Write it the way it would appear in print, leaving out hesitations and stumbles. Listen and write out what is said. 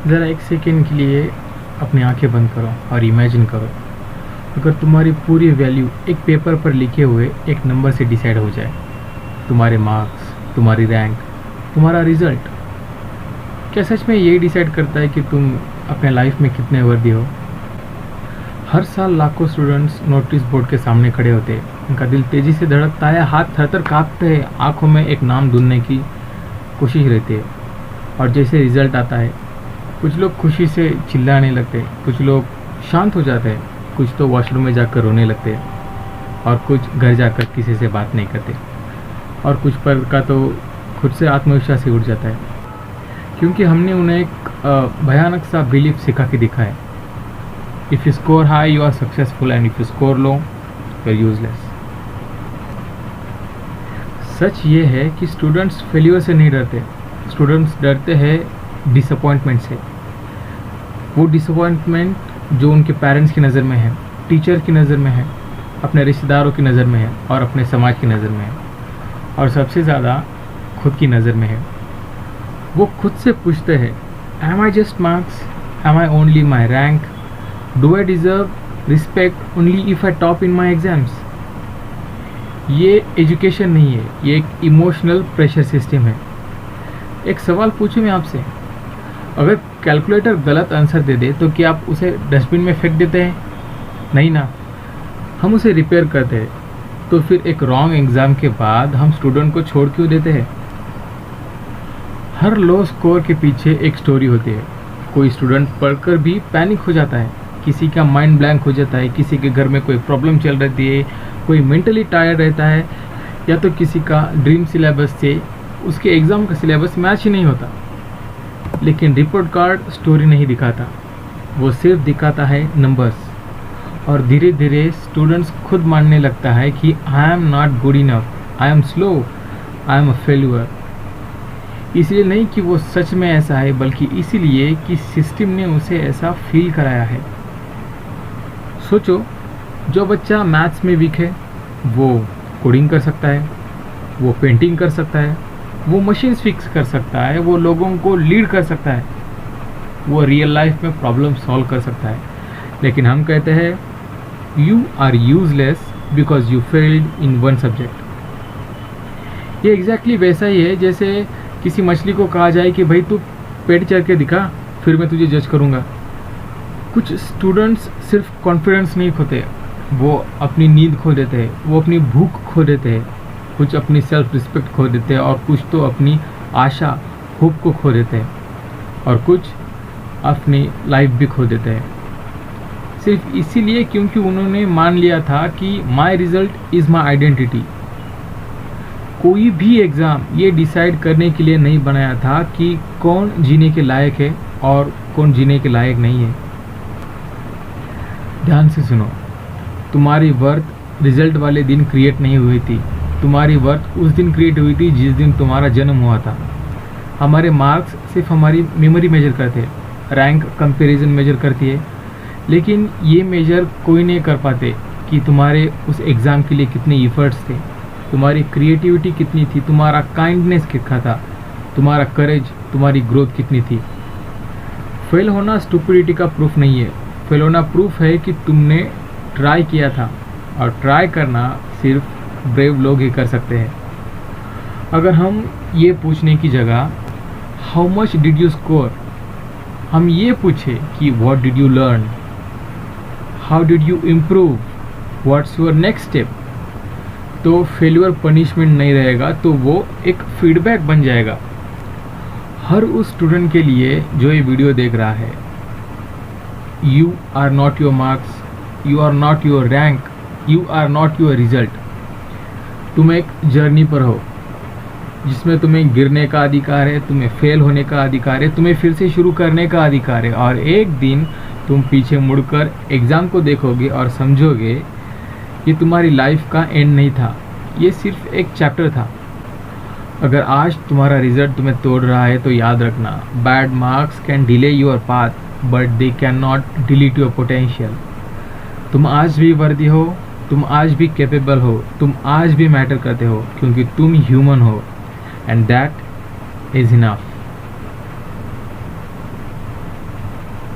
ज़रा एक सेकेंड के लिए अपनी आंखें बंद करो और इमेजिन करो, अगर तुम्हारी पूरी वैल्यू एक पेपर पर लिखे हुए एक नंबर से डिसाइड हो जाए, तुम्हारे मार्क्स, तुम्हारी रैंक, तुम्हारा रिजल्ट, क्या सच में यही डिसाइड करता है कि तुम अपने लाइफ में कितने वर्दी हो? हर साल लाखों स्टूडेंट्स नोटिस बोर्ड के सामने खड़े होते हैं, उनका दिल तेज़ी से धड़कता है, हाथ थर थर काँपते हैं, आंखों में एक नाम ढूंढने की कोशिश रहती है। और जैसे रिजल्ट आता है, कुछ लोग खुशी से चिल्लाने लगते हैं, कुछ लोग शांत हो जाते हैं, कुछ तो वॉशरूम में जाकर रोने लगते हैं और कुछ घर जाकर किसी से बात नहीं करते, और कुछ पर का तो खुद से आत्मविश्वास ही उड़ जाता है, क्योंकि हमने उन्हें एक भयानक सा बिलीफ सिखा के दिखा है, if you score high you are successful and if you score low you are useless. सच ये है कि स्टूडेंट्स फेल्यूर से नहीं डरते, स्टूडेंट्स डरते हैं डिसअपॉइंटमेंट से। वो डिसअपॉइंटमेंट जो उनके पेरेंट्स की नज़र में है, टीचर की नज़र में है, अपने रिश्तेदारों की नज़र में है और अपने समाज की नज़र में है, और सबसे ज़्यादा खुद की नज़र में है। वो खुद से पूछते हैं, am I just marks, am I only my rank, do I deserve respect only if I top in my exams. ये एजुकेशन नहीं है, ये एक इमोशनल प्रेशर सिस्टम है। एक सवाल पूछूं मैं आपसे, अगर कैलकुलेटर गलत आंसर दे दे तो क्या आप उसे डस्टबिन में फेंक देते हैं? नहीं ना, हम उसे रिपेयर करते हैं। तो फिर एक रॉन्ग एग्ज़ाम के बाद हम स्टूडेंट को छोड़ क्यों देते हैं? हर लो स्कोर के पीछे एक स्टोरी होती है। कोई स्टूडेंट पढ़कर भी पैनिक हो जाता है, किसी का माइंड ब्लैंक हो जाता है, किसी के घर में कोई प्रॉब्लम चल रही है, कोई मेंटली टायर्ड रहता है, या तो किसी का ड्रीम सिलेबस से उसके एग्ज़ाम का सिलेबस मैच ही नहीं होता। लेकिन रिपोर्ट कार्ड स्टोरी नहीं दिखाता, वो सिर्फ दिखाता है नंबर्स। और धीरे धीरे स्टूडेंट्स खुद मानने लगता है कि I am not good enough, I am slow, I am a failure. इसलिए नहीं कि वो सच में ऐसा है, बल्कि इसीलिए कि सिस्टम ने उसे ऐसा फील कराया है। सोचो, जो बच्चा मैथ्स में वीक है वो कोडिंग कर सकता है, वो पेंटिंग कर सकता है, वो मशीन्स फिक्स कर सकता है, वो लोगों को लीड कर सकता है, वो रियल लाइफ में प्रॉब्लम सॉल्व कर सकता है। लेकिन हम कहते हैं you are useless because you failed in one subject. ये एग्जैक्टली वैसा ही है जैसे किसी मछली को कहा जाए कि भाई तू पेड़ चढ़ के दिखा, फिर मैं तुझे जज करूँगा। कुछ स्टूडेंट्स सिर्फ कॉन्फिडेंस नहीं खोते, वो अपनी नींद खो देते हैं, वो अपनी भूख खो देते हैं, कुछ अपनी सेल्फ रिस्पेक्ट खो देते हैं, और कुछ तो अपनी आशा, होप को खो देते हैं, और कुछ अपनी लाइफ भी खो देते हैं, सिर्फ इसीलिए क्योंकि उन्होंने मान लिया था कि माई रिजल्ट इज़ माई आइडेंटिटी। कोई भी एग्ज़ाम ये डिसाइड करने के लिए नहीं बनाया था कि कौन जीने के लायक है और कौन जीने के लायक नहीं है। ध्यान से सुनो, तुम्हारी वर्थ रिजल्ट वाले दिन क्रिएट नहीं हुई थी, तुम्हारी वर्थ उस दिन क्रिएट हुई थी जिस दिन तुम्हारा जन्म हुआ था। हमारे मार्क्स सिर्फ हमारी मेमोरी मेजर करते हैं, रैंक कंपैरिजन मेजर करती है, लेकिन ये मेजर कोई नहीं कर पाते कि तुम्हारे उस एग्ज़ाम के लिए कितने एफर्ट्स थे, तुम्हारी क्रिएटिविटी कितनी थी, तुम्हारा काइंडनेस कितना था, तुम्हारा करेज, तुम्हारी ग्रोथ कितनी थी। फेल होना स्टुपिडिटी का प्रूफ नहीं है, फेल होना प्रूफ है कि तुमने ट्राई किया था, और ट्राई करना सिर्फ ब्रेव लोग ही कर सकते हैं। अगर हम ये पूछने की जगह how much did you score, हम ये पूछे कि what did you learn, how did you improve, what's your next step, तो फेल्यूर पनिशमेंट नहीं रहेगा, तो वो एक फीडबैक बन जाएगा। हर उस स्टूडेंट के लिए जो ये वीडियो देख रहा है, you are not your marks, you are not your rank, you are not your result. तुम एक जर्नी पर हो जिसमें तुम्हें गिरने का अधिकार है, तुम्हें फेल होने का अधिकार है, तुम्हें फिर से शुरू करने का अधिकार है, और एक दिन तुम पीछे मुड़कर एग्ज़ाम को देखोगे और समझोगे ये तुम्हारी लाइफ का एंड नहीं था, ये सिर्फ एक चैप्टर था। अगर आज तुम्हारा रिजल्ट तुम्हें तोड़ रहा है तो याद रखना, bad marks can delay your path but they can not delete your potential. तुम आज भी वर्दी हो, तुम आज भी कैपेबल हो, तुम आज भी मैटर करते हो, क्योंकि तुम ह्यूमन हो, एंड दैट इज़ इनफ।